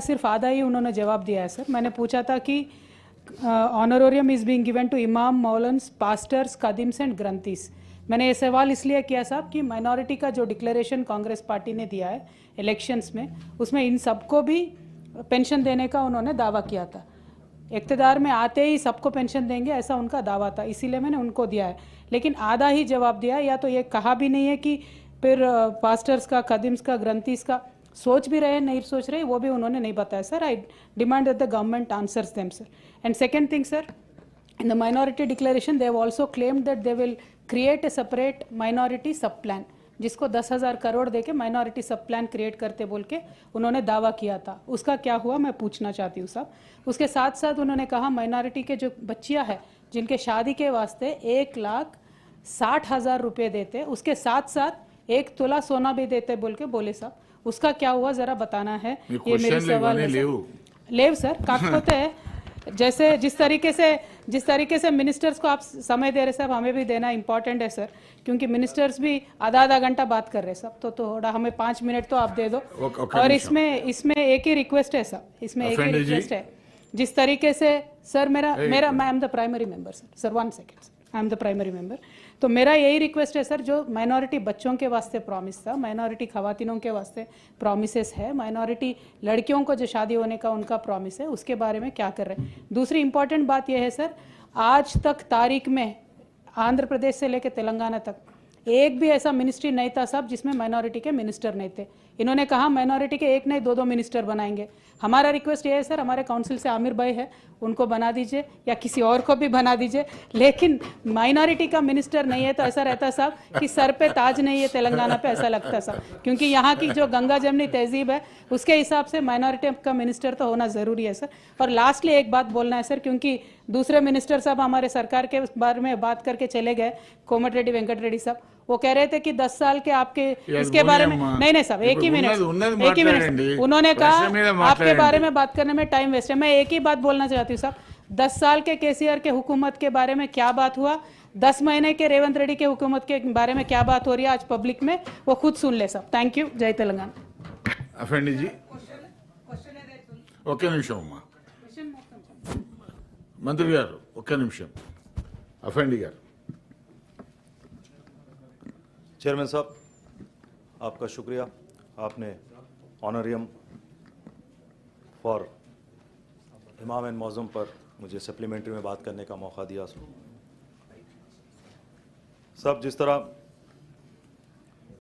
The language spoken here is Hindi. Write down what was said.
सिर्फ आधा ही उन्होंने जवाब दिया है सर। मैंने पूछा था कि ऑनरोरियम इज बीइंग गिवन टू इमाम, मौलन्स, पास्टर्स, कदीम्स एंड ग्रंथीस। मैंने ये सवाल इसलिए किया साहब कि माइनॉरिटी का जो डिक्लेरेशन कांग्रेस पार्टी ने दिया है इलेक्शंस में, उसमें इन सबको भी पेंशन देने का उन्होंने दावा किया था। इक़्तिदार में आते ही सबको पेंशन देंगे ऐसा उनका दावा था, इसीलिए मैंने उनको दिया है। लेकिन आधा ही जवाब दिया, या तो ये कहा भी नहीं है कि फिर पास्टर्स का, कदीम्स का, ग्रंथीस का सोच भी रहे नहीं सोच रहे, वो भी उन्होंने नहीं बताया sir. I demand that the government answers them sir. And second thing sir, in the minority declaration they have also claimed that they will create a separate minority sub plan, जिसको 10,000 करोड़ देके माइनॉरिटी सब प्लान क्रिएट करते बोल के उन्होंने दावा किया था। उसका क्या हुआ मैं पूछना चाहती हूँ साहब। उसके साथ साथ उन्होंने कहा माइनॉरिटी के जो बच्चियाँ हैं जिनके शादी के वास्ते 1,60,000 रुपये देते, उसके साथ साथ 1 तोला सोना भी देते बोल के बोले साहब। उसका क्या हुआ ज़रा बताना है, ये मेरी सवाल है। लेव सर काकपोते है, जैसे जिस तरीके से मिनिस्टर्स को आप समय दे रहे साहब, हमें भी देना इंपॉर्टेंट है सर, क्योंकि मिनिस्टर्स भी आधा घंटा बात कर रहे सब, तो थोड़ा हमें 5 मिनट तो आप दे दो। और इसमें एक ही रिक्वेस्ट है साहब, इसमें एक ही रिक्वेस्ट है। जिस तरीके से सर मेरा I am the primary member sir 1 second, I am the primary member. तो मेरा यही रिक्वेस्ट है सर, जो माइनॉरिटी बच्चों के वास्ते प्रॉमिस था, माइनॉरिटी खवातीनों के वास्ते प्रॉमिसेस है, माइनॉरिटी लड़कियों को जो शादी होने का उनका प्रॉमिस है, उसके बारे में क्या कर रहे हैं। दूसरी इंपॉर्टेंट बात यह है सर, आज तक तारीख में आंध्र प्रदेश से लेकर तेलंगाना तक एक भी ऐसा मिनिस्ट्री नहीं था साहब जिसमें माइनॉरिटी के मिनिस्टर नहीं थे। इन्होंने कहा माइनॉरिटी के एक नहीं 2 मिनिस्टर बनाएंगे। हमारा रिक्वेस्ट ये है सर, हमारे काउंसिल से आमिर भाई है, उनको बना दीजिए या किसी और को भी बना दीजिए, लेकिन माइनॉरिटी का मिनिस्टर नहीं है तो ऐसा रहता साहब कि सर पे ताज नहीं है तेलंगाना पे, ऐसा लगता साहब। क्योंकि यहाँ की जो गंगा जमनी तहजीब है उसके हिसाब से माइनॉरिटी का मिनिस्टर तो होना ज़रूरी है सर। और लास्टली एक बात बोलना है सर, क्योंकि दूसरे मिनिस्टर साहब हमारे सरकार के बारे में बात करके चले गए, कोमट रेड्डी, वेंकट रेड्डी साहब, वो कह रहे थे कि 10 साल के आपके इसके बारे में नहीं साहब, एक ही मिनट उन्होंने कहा आपके बारे में बात करने में टाइम वेस्ट है। मैं एक ही बात बोलना चाहती हूँ साहब, 10 साल के केसीआर के हुकूमत के बारे में क्या बात हुआ, 10 महीने के रेवंत रेड्डी के हुकूमत के बारे में क्या बात हो रही है आज पब्लिक में, वो खुद सुन ले साहब। थैंक यू, जय तेलंगाना। अफेंडी जी ఒక్క నిమిషం అమ్మా, మంత్రి గారు ఒక్క నిమిషం। అఫెండి గారు। चेयरमैन साहब आपका शुक्रिया, आपने ऑनरियम फॉर इमाम एंड मौज़म पर मुझे सप्लीमेंट्री में बात करने का मौका दिया। सब जिस तरह